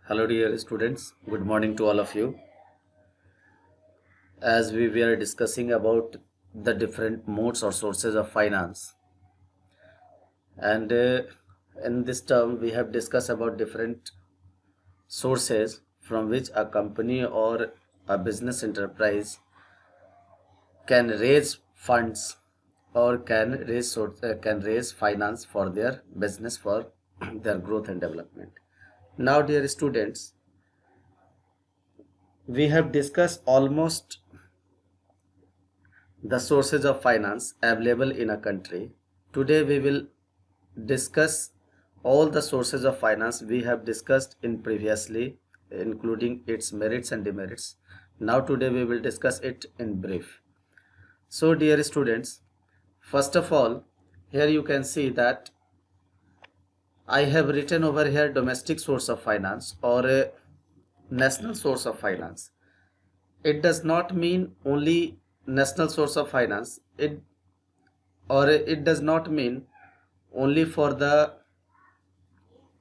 Hello, dear students. Good morning to all of you. As we were discussing about the different modes or sources of finance, and in this term, we have discussed about different sources from which a company or a business enterprise can raise funds or can raise finance for their business for their growth and development. Now, dear students, we have discussed almost the sources of finance available in a country. Today we will discuss all the sources of finance we have discussed in previously, including its merits and demerits. Now today we will discuss it in brief. So dear students, first of all, here you can see that I have written over here domestic source of finance or a national source of finance. It does not mean only national source of finance. It does not mean only for the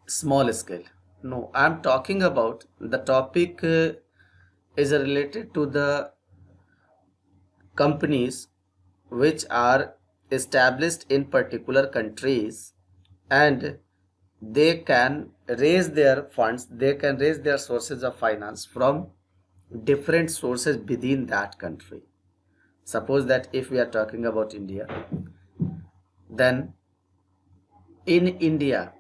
small scale. No, I'm talking about the topic is related to the companies which are established in particular countries, and they can raise their funds, they can raise their sources of finance from different sources within that country. Suppose that if we are talking about India, then in India,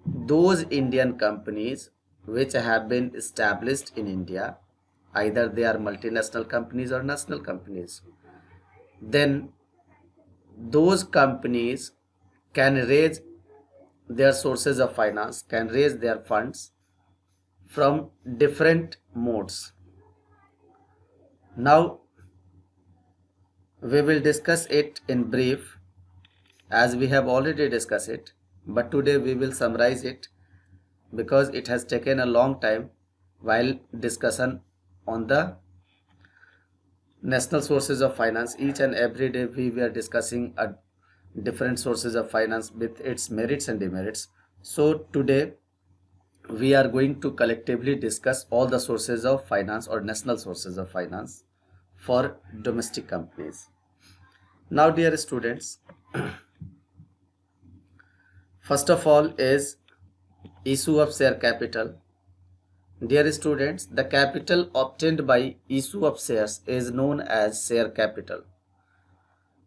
those Indian companies which have been established in India, either they are multinational companies or national companies, then those companies can raise their sources of finance, can raise their funds from different modes. Now we will discuss it in brief, as we have already discussed it, but today we will summarize it because it has taken a long time while discussion on the national sources of finance. Each and every day we were discussing different sources of finance with its merits and demerits. So today we are going to collectively discuss all the sources of finance or national sources of finance for domestic companies. Now dear students, first of all is issue of share capital. Dear students, the capital obtained by issue of shares is known as share capital.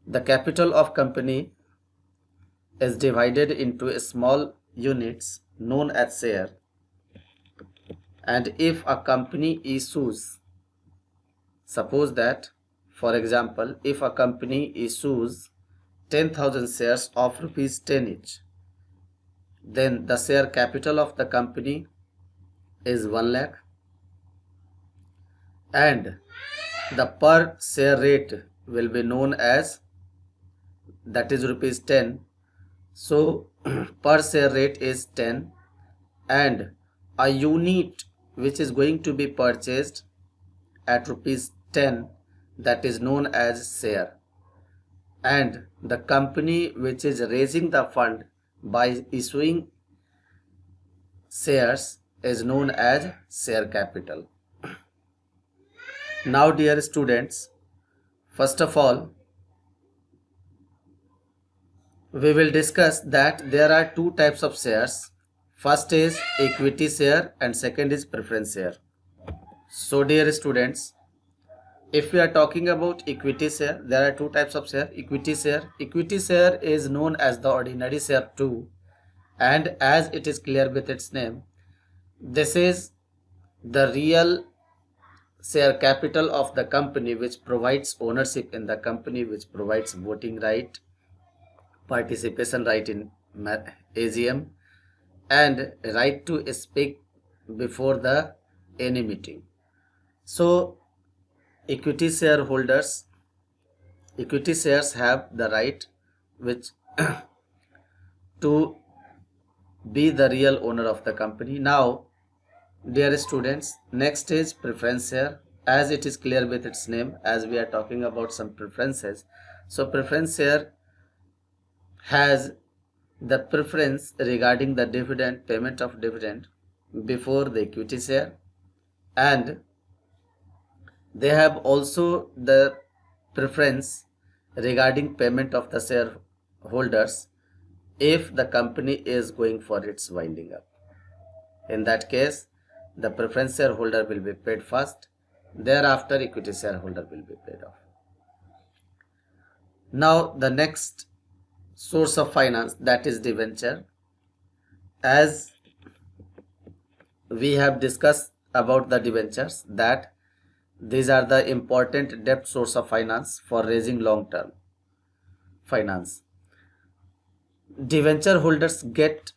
The capital of company is divided into small units known as share, and if a company issues, suppose that, for example, if a company issues 10,000 shares of rupees 10 each, then the share capital of the company is 1 lakh, and the per share rate will be known as, that is rupees 10. So per share rate is 10, and a unit which is going to be purchased at rupees 10, that is known as share, and the company which is raising the fund by issuing shares is known as share capital. Now dear students, first of all we will discuss that there are two types of shares. First is equity share and second is preference share. So dear students, if we are talking about equity share, there are two types of share. Equity share is known as the ordinary share too, and as it is clear with its name, this is the real share capital of the company which provides ownership in the company, which provides voting right, participation right in AGM, and right to speak before the any meeting. So equity shares have the right which to be the real owner of the company. Now dear students, next is preference share. As it is clear with its name, as we are talking about some preferences, so preference share has the preference regarding the dividend, payment of dividend, before the equity share, and they have also the preference regarding payment of the shareholders if the company is going for its winding up. In that case, the preference shareholder will be paid first, thereafter equity shareholder will be paid off. Now the next source of finance, that is debenture. As we have discussed about the debentures, that these are the important debt source of finance for raising long term finance. Debenture holders get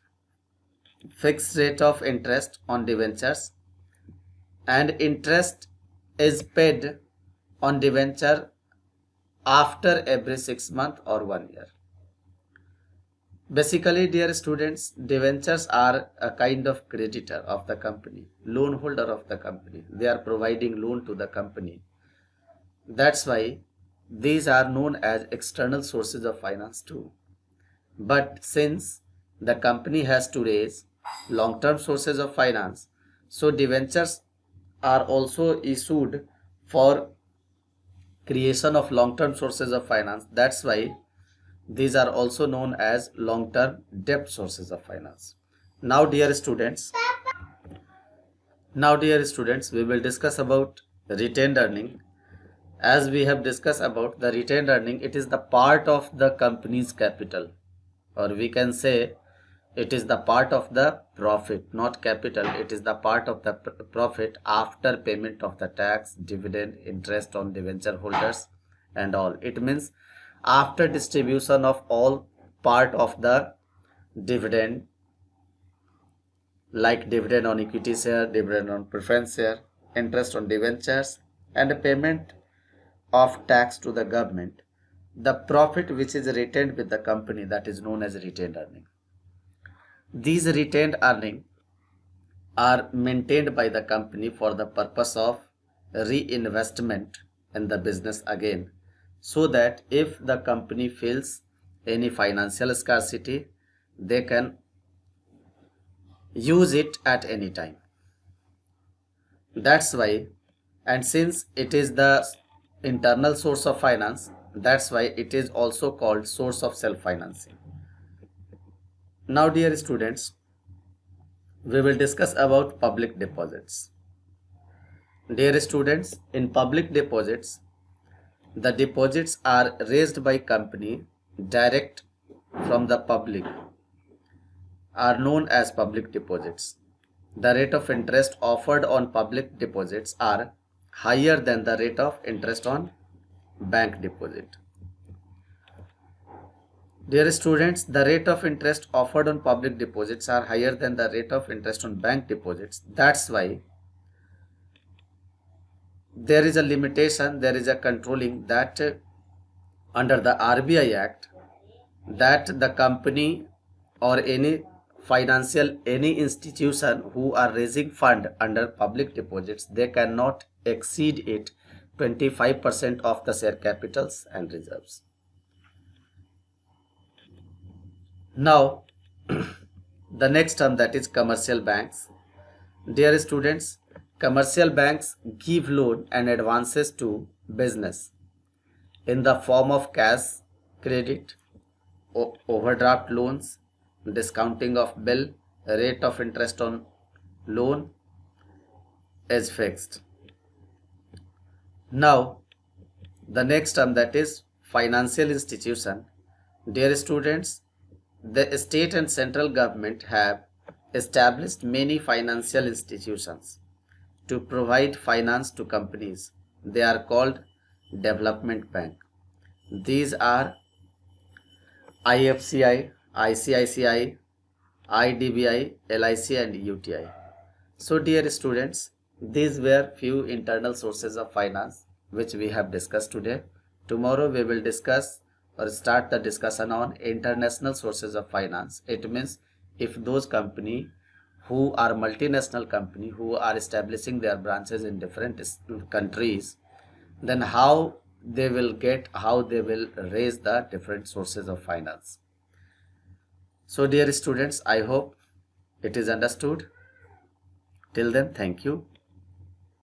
fixed rate of interest on debentures, and interest is paid on debenture after every 6 months or 1 year. Basically, dear students, debentures are a kind of creditor of the company, loan holder of the company. They are providing loan to the company. That's why these are known as external sources of finance too. But since the company has to raise long-term sources of finance, so debentures are also issued for creation of long-term sources of finance. That's why these are also known as long-term debt sources of finance. Now dear students, we will discuss about retained earning. As we have discussed about the retained earning, it is the part of the company's capital, or we can say it is the part of the profit, not capital. It is the part of the profit after payment of the tax, dividend, interest on debenture holders and all. It means after distribution of all part of the dividend, like dividend on equity share, dividend on preference share, interest on debentures, and payment of tax to the government, the profit which is retained with the company, that is known as retained earning. These retained earning are maintained by the company for the purpose of reinvestment in the business again, so that if the company feels any financial scarcity, they can use it at any time. That's why, and since it is the internal source of finance, that's why it is also called source of self-financing. Now dear students, we will discuss about public deposits. Dear students, in public deposits, the deposits are raised by company direct from the public are known as public deposits. The rate of interest offered on public deposits are higher than the rate of interest on bank deposit. Dear students, the rate of interest offered on public deposits are higher than the rate of interest on bank deposits. That's why there is a limitation, there is a controlling that under the RBI Act, that the company or any institution who are raising fund under public deposits, they cannot exceed it 25% of the share capitals and reserves. Now the next term, that is commercial banks. Dear students, commercial banks give loan and advances to business in the form of cash, credit, overdraft loans, discounting of bill, rate of interest on loan is fixed. Now the next term, that is financial institution. Dear students, the state and central government have established many financial institutions to provide finance to companies. They are called development bank. These are IFCI, ICICI, IDBI, LIC and UTI. So dear students, these were few internal sources of finance which we have discussed today. Tomorrow we will discuss or start the discussion on international sources of finance. It means if those company who are multinational company who are establishing their branches in different countries, then how they will raise the different sources of finance. So dear students, I hope it is understood. Till then, thank you.